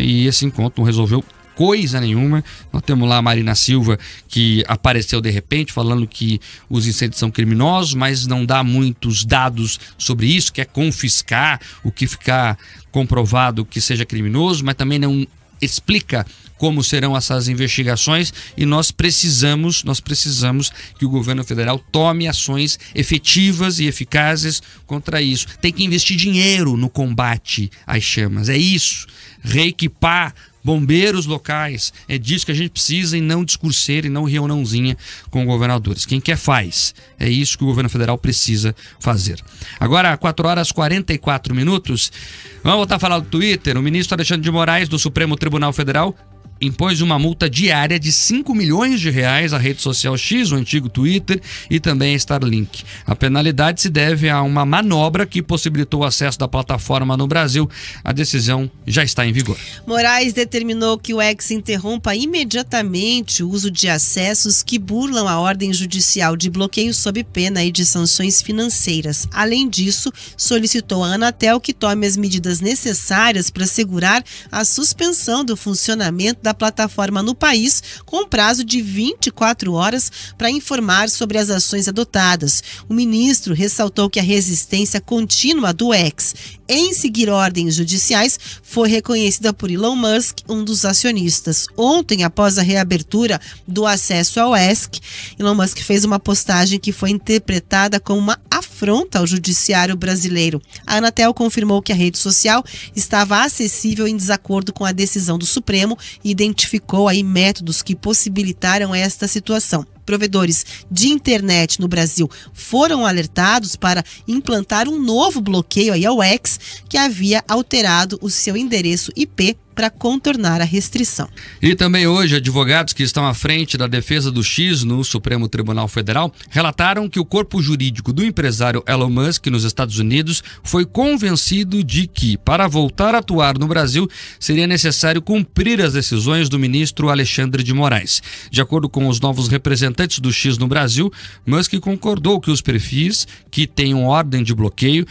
e esse encontro não resolveu coisa nenhuma. Nós temos lá a Marina Silva, que apareceu de repente falando que os incêndios são criminosos, mas não dá muitos dados sobre isso, quer confiscar o que ficar comprovado que seja criminoso, mas também não explica como serão essas investigações, e nós precisamos que o governo federal tome ações efetivas e eficazes contra isso. Tem que investir dinheiro no combate às chamas, é isso, reequipar bombeiros locais, é disso que a gente precisa, e não discurseira e não reuniãozinha com governadores. Quem quer faz, é isso que o governo federal precisa fazer. Agora, 4h44, vamos voltar a falar do Twitter. O ministro Alexandre de Moraes, do Supremo Tribunal Federal, impôs uma multa diária de R$5 milhões à rede social X, o antigo Twitter, e também a Starlink. A penalidade se deve a uma manobra que possibilitou o acesso da plataforma no Brasil. A decisão já está em vigor. Moraes determinou que o X interrompa imediatamente o uso de acessos que burlam a ordem judicial de bloqueio sob pena e de sanções financeiras. Além disso, solicitou à Anatel que tome as medidas necessárias para assegurar a suspensão do funcionamento da plataforma no país, com prazo de 24 horas para informar sobre as ações adotadas. O ministro ressaltou que a resistência contínua do X em seguir ordens judiciais foi reconhecida por Elon Musk, um dos acionistas. Ontem, após a reabertura do acesso ao ESC, Elon Musk fez uma postagem que foi interpretada como uma afronta ao judiciário brasileiro. A Anatel confirmou que a rede social estava acessível em desacordo com a decisão do Supremo e identificou aí métodos que possibilitaram esta situação. provedores de internet no Brasil foram alertados para implantar um novo bloqueio aí ao X, que havia alterado o seu endereço IP para contornar a restrição. E também hoje, advogados que estão à frente da defesa do X no Supremo Tribunal Federal relataram que o corpo jurídico do empresário Elon Musk nos Estados Unidos foi convencido de que, para voltar a atuar no Brasil, seria necessário cumprir as decisões do ministro Alexandre de Moraes. De acordo com os novos representantes do X no Brasil, Musk concordou que os perfis que tenham ordem de bloqueio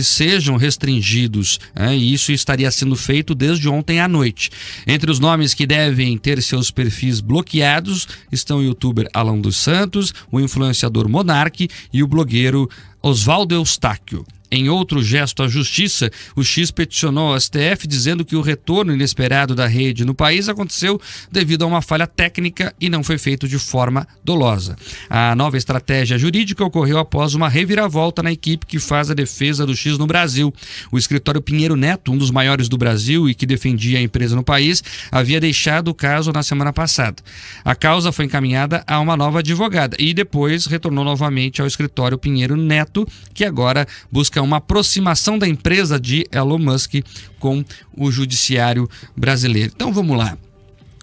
sejam restringidos, e isso estaria sendo feito desde ontem à noite. Entre os nomes que devem ter seus perfis bloqueados estão o youtuber Alan dos Santos, o influenciador Monark e o blogueiro Oswaldo Eustáquio. Em outro gesto à justiça, o X peticionou ao STF dizendo que o retorno inesperado da rede no país aconteceu devido a uma falha técnica e não foi feito de forma dolosa. A nova estratégia jurídica ocorreu após uma reviravolta na equipe que faz a defesa do X no Brasil. O escritório Pinheiro Neto, um dos maiores do Brasil e que defendia a empresa no país, havia deixado o caso na semana passada. A causa foi encaminhada a uma nova advogada e depois retornou novamente ao escritório Pinheiro Neto, que agora busca uma aproximação da empresa de Elon Musk com o judiciário brasileiro. Então vamos lá.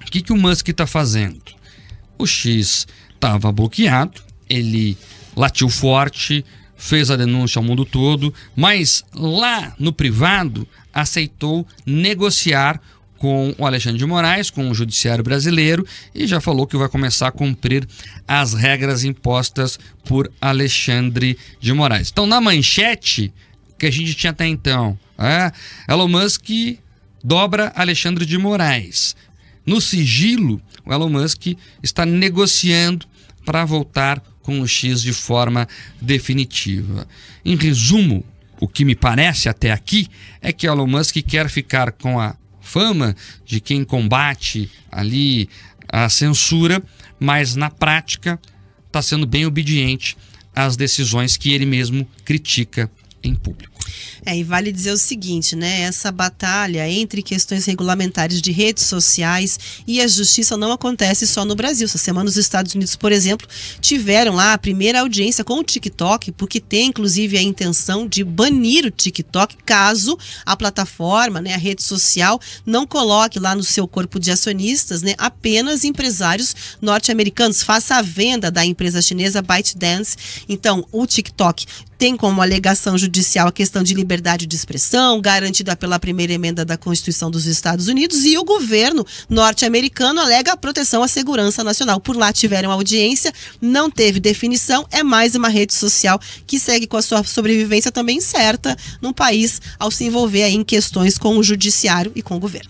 O que o Musk está fazendo? O X estava bloqueado, ele latiu forte, fez a denúncia ao mundo todo, mas lá no privado aceitou negociar com o Alexandre de Moraes, com o judiciário brasileiro, e já falou que vai começar a cumprir as regras impostas por Alexandre de Moraes. Então, na manchete que a gente tinha até então, Elon Musk dobra Alexandre de Moraes. No sigilo, o Elon Musk está negociando para voltar com o X de forma definitiva. Em resumo, o que me parece até aqui é que Elon Musk quer ficar com a fama de quem combate ali a censura, mas na prática está sendo bem obediente às decisões que ele mesmo critica em público. E vale dizer o seguinte, né? Essa batalha entre questões regulamentares de redes sociais e a justiça não acontece só no Brasil. Essa semana os Estados Unidos, por exemplo, tiveram lá a primeira audiência com o TikTok, porque tem inclusive a intenção de banir o TikTok caso a plataforma, né, a rede social, não coloque lá no seu corpo de acionistas, né, apenas empresários norte-americanos, faça a venda da empresa chinesa ByteDance. Então, o TikTok tem como alegação judicial a questão de liberdade de expressão, garantida pela primeira emenda da Constituição dos Estados Unidos, e o governo norte-americano alega a proteção à segurança nacional. Por lá tiveram audiência, não teve definição, é mais uma rede social que segue com a sua sobrevivência também certa num país ao se envolver aí em questões com o judiciário e com o governo.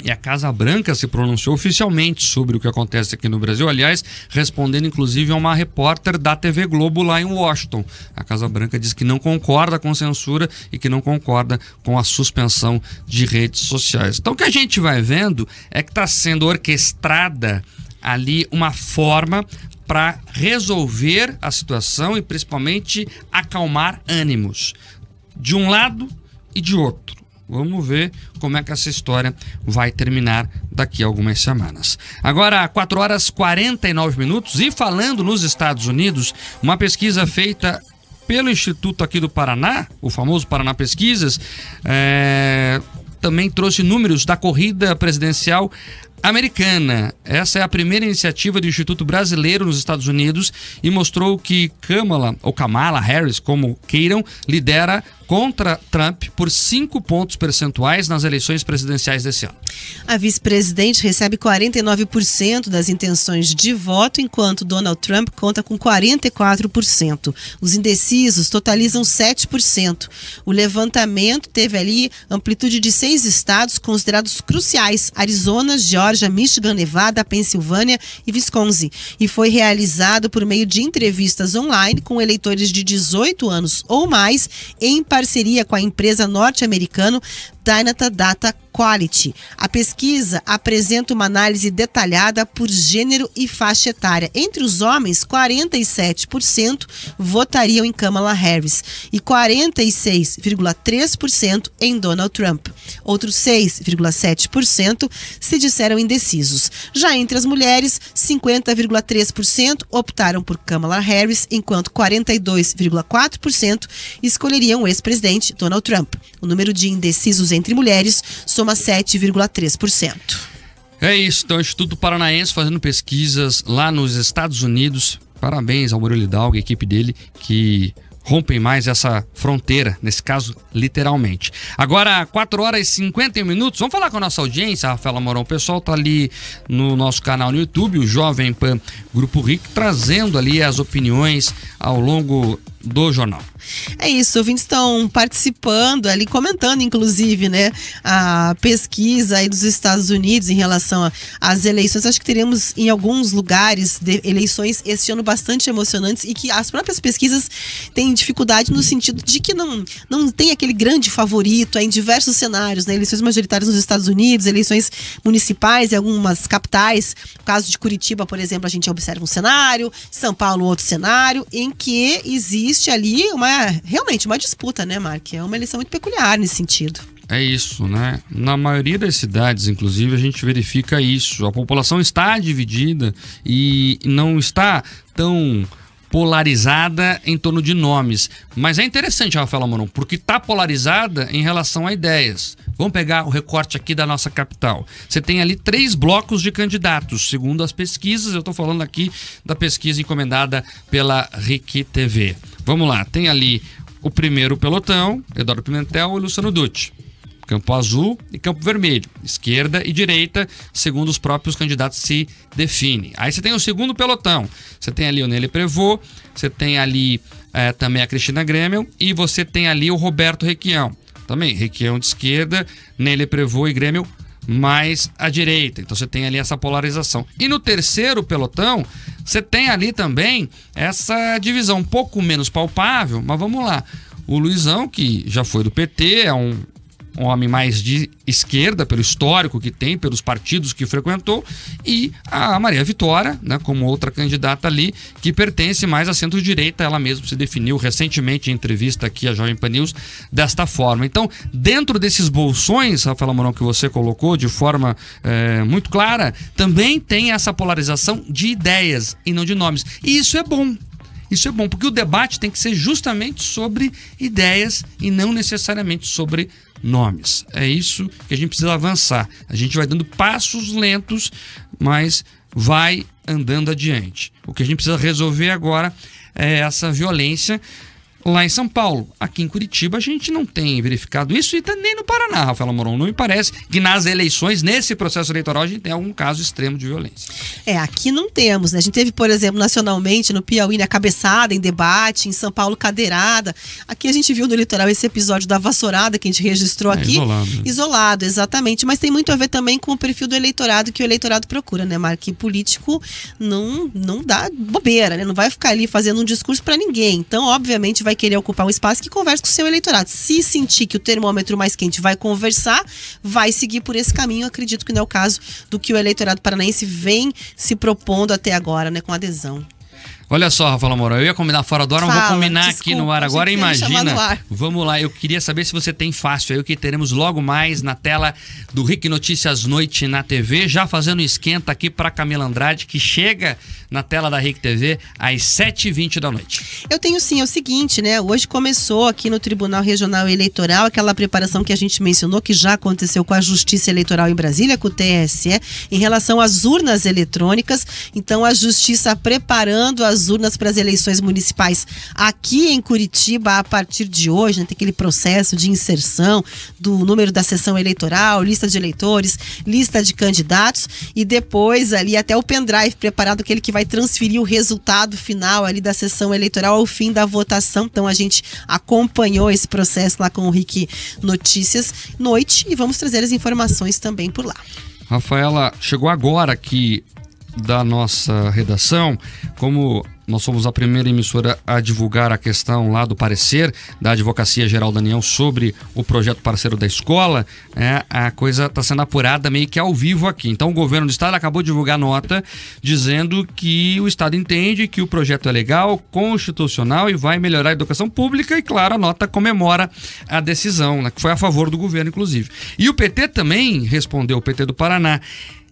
E a Casa Branca se pronunciou oficialmente sobre o que acontece aqui no Brasil, aliás, respondendo inclusive a uma repórter da TV Globo lá em Washington. A Casa Branca diz que não concorda com censura e que não concorda com a suspensão de redes sociais. Então o que a gente vai vendo é que está sendo orquestrada ali uma forma para resolver a situação e principalmente acalmar ânimos de um lado e de outro. Vamos ver como é que essa história vai terminar daqui a algumas semanas. Agora, 4 horas e 49 minutos, e falando nos Estados Unidos, uma pesquisa feita pelo Instituto aqui do Paraná, o famoso Paraná Pesquisas, também trouxe números da corrida presidencial americana. Essa é a primeira iniciativa do Instituto Brasileiro nos Estados Unidos e mostrou que Kamala Harris, como queiram, lidera contra Trump por 5 pontos percentuais nas eleições presidenciais desse ano. A vice-presidente recebe 49% das intenções de voto, enquanto Donald Trump conta com 44%. Os indecisos totalizam 7%. O levantamento teve ali amplitude de 6 estados considerados cruciais: Arizona, Geórgia, Michigan, Nevada, Pensilvânia e Wisconsin. E foi realizado por meio de entrevistas online com eleitores de 18 anos ou mais, em parceria com a empresa norte-americana Dynata Data Quality. A pesquisa apresenta uma análise detalhada por gênero e faixa etária. Entre os homens, 47% votariam em Kamala Harris e 46,3% em Donald Trump. Outros 6,7% se disseram indecisos. Já entre as mulheres, 50,3% optaram por Kamala Harris, enquanto 42,4% escolheriam o ex-presidente Donald Trump. O número de indecisos entre mulheres soma 7,3%. É isso, então o Instituto Paranaense fazendo pesquisas lá nos Estados Unidos. Parabéns ao Murilo Hidalgo e a equipe dele que rompem mais essa fronteira, nesse caso, literalmente. Agora, 4h51, vamos falar com a nossa audiência, Rafaela Mourão. O pessoal tá ali no nosso canal no YouTube, o Jovem Pan Grupo RIC, trazendo ali as opiniões ao longo do jornal. É isso, ouvintes estão participando ali, comentando inclusive, né, a pesquisa aí dos Estados Unidos em relação às eleições. Acho que teremos em alguns lugares eleições esse ano bastante emocionantes e que as próprias pesquisas têm dificuldade no sentido de que não tem aquele grande favorito em diversos cenários, né? Eleições majoritárias nos Estados Unidos, eleições municipais em algumas capitais. No caso de Curitiba, por exemplo, a gente observa um cenário, São Paulo outro cenário, em que existe ali realmente uma disputa, né, Mark? É uma eleição muito peculiar nesse sentido. É isso, né? Na maioria das cidades, inclusive, a gente verifica isso. A população está dividida e não está tão polarizada em torno de nomes. Mas é interessante, Rafaela Mourão, porque está polarizada em relação a ideias. Vamos pegar o recorte aqui da nossa capital. Você tem ali 3 blocos de candidatos, segundo as pesquisas. Eu estou falando aqui da pesquisa encomendada pela RIC TV. Vamos lá, tem ali o primeiro pelotão, Eduardo Pimentel e Luciano Dutti. Campo azul e campo vermelho, esquerda e direita, segundo os próprios candidatos se definem. Aí você tem o segundo pelotão, você tem ali o Nele Prevot, você tem ali também a Cristina Grêmio e você tem ali o Roberto Requião. Também, Requião de esquerda, Nele Prevot e Grêmio mais à direita. Então você tem ali essa polarização. E no terceiro pelotão, você tem ali também essa divisão um pouco menos palpável, mas vamos lá. O Luizão, que já foi do PT, é um homem mais de esquerda, pelo histórico que tem, pelos partidos que frequentou, e a Maria Vitória, né, como outra candidata ali, que pertence mais à centro-direita. Ela mesma se definiu recentemente em entrevista aqui à Jovem Pan News desta forma. Então, dentro desses bolsões, Rafaela Mourão, que você colocou de forma muito clara, também tem essa polarização de ideias e não de nomes. E isso é bom. Isso é bom, porque o debate tem que ser justamente sobre ideias e não necessariamente sobre nomes. É isso que a gente precisa avançar. A gente vai dando passos lentos, mas vai andando adiante. O que a gente precisa resolver agora é essa violência lá em São Paulo. Aqui em Curitiba a gente não tem verificado isso e nem no Paraná, Rafaela Mourão. Não me parece que nas eleições, nesse processo eleitoral, a gente tem algum caso extremo de violência. Aqui não temos, né? A gente teve, por exemplo, nacionalmente, no Piauí, né, cabeçada em debate, em São Paulo, cadeirada. Aqui a gente viu no litoral esse episódio da vassourada que a gente registrou aqui. Isolado, exatamente. Mas tem muito a ver também com o perfil do eleitorado que o eleitorado procura, né, Mark? Político não dá bobeira, né? Não vai ficar ali fazendo um discurso para ninguém. Então, obviamente, vai querer ocupar um espaço que converse com o seu eleitorado. Se sentir que o termômetro mais quente vai conversar, vai seguir por esse caminho. Acredito que não é o caso do que o eleitorado paranaense vem se propondo até agora, né, com adesão. Olha só, Rafaela Mourão, eu ia combinar fora do ar, não vou combinar aqui no ar agora. Imagina, vamos lá, eu queria saber se você tem fácil aí, o que teremos logo mais na tela do RIC Notícias Noite na TV, já fazendo esquenta aqui para Camila Andrade, que chega na tela da RIC TV às 7h20 da noite. Eu tenho sim, é o seguinte, né, hoje começou aqui no Tribunal Regional Eleitoral aquela preparação que a gente mencionou, que já aconteceu com a Justiça Eleitoral em Brasília, com o TSE, em relação às urnas eletrônicas. Então a Justiça preparando as urnas para as eleições municipais aqui em Curitiba a partir de hoje, né? Tem aquele processo de inserção do número da sessão eleitoral, lista de eleitores, lista de candidatos e depois ali até o pendrive preparado, aquele que vai transferir o resultado final ali da sessão eleitoral ao fim da votação. Então a gente acompanhou esse processo lá com o RIC Notícias Noite e vamos trazer as informações também por lá. Rafaela, chegou agora aqui da nossa redação, como nós fomos a primeira emissora a divulgar a questão lá do parecer da Advocacia Geral da União sobre o projeto parceiro da escola. A coisa está sendo apurada meio que ao vivo aqui. Então o governo do estado acabou de divulgar nota dizendo que o estado entende que o projeto é legal, constitucional e vai melhorar a educação pública, e claro, a nota comemora a decisão, né, que foi a favor do governo, inclusive. E o PT também respondeu, o PT do Paraná,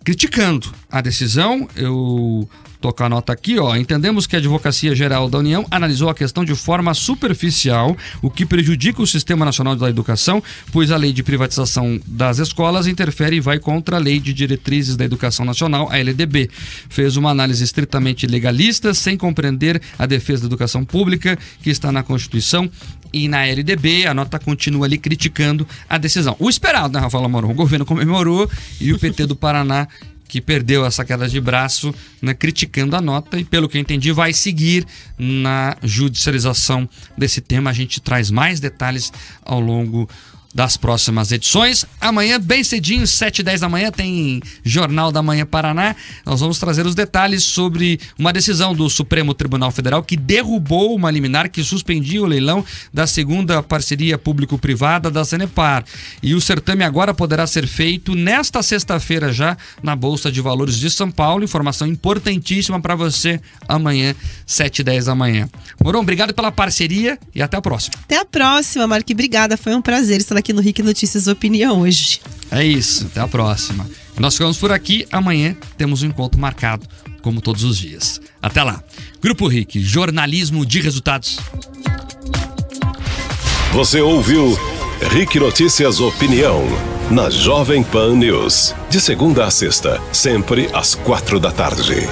criticando a decisão. Eu tocar a nota aqui, entendemos que a Advocacia Geral da União analisou a questão de forma superficial, o que prejudica o Sistema Nacional da Educação, pois a lei de privatização das escolas interfere e vai contra a Lei de Diretrizes da Educação Nacional, a LDB. Fez uma análise estritamente legalista, sem compreender a defesa da educação pública, que está na Constituição e na LDB. A nota continua ali criticando a decisão. O esperado, né, Rafael Moron? O governo comemorou e o PT do Paraná, que perdeu essa queda de braço, né, criticando a nota, e pelo que eu entendi vai seguir na judicialização desse tema. A gente traz mais detalhes ao longo das próximas edições. Amanhã, bem cedinho, 7h10 da manhã, tem Jornal da Manhã Paraná. Nós vamos trazer os detalhes sobre uma decisão do Supremo Tribunal Federal que derrubou uma liminar que suspendia o leilão da segunda parceria público-privada da Sanepar. E o certame agora poderá ser feito nesta sexta-feira já na Bolsa de Valores de São Paulo. Informação importantíssima para você amanhã, 7h10 da manhã. Moron, obrigado pela parceria e até a próxima. Até a próxima, Marco. Obrigada. Foi um prazer estar aqui no RIC Notícias Opinião hoje. É isso, até a próxima. Nós ficamos por aqui, amanhã temos um encontro marcado, como todos os dias. Até lá. Grupo RIC, jornalismo de resultados. Você ouviu RIC Notícias Opinião, na Jovem Pan News. De segunda a sexta, sempre às 4 da tarde.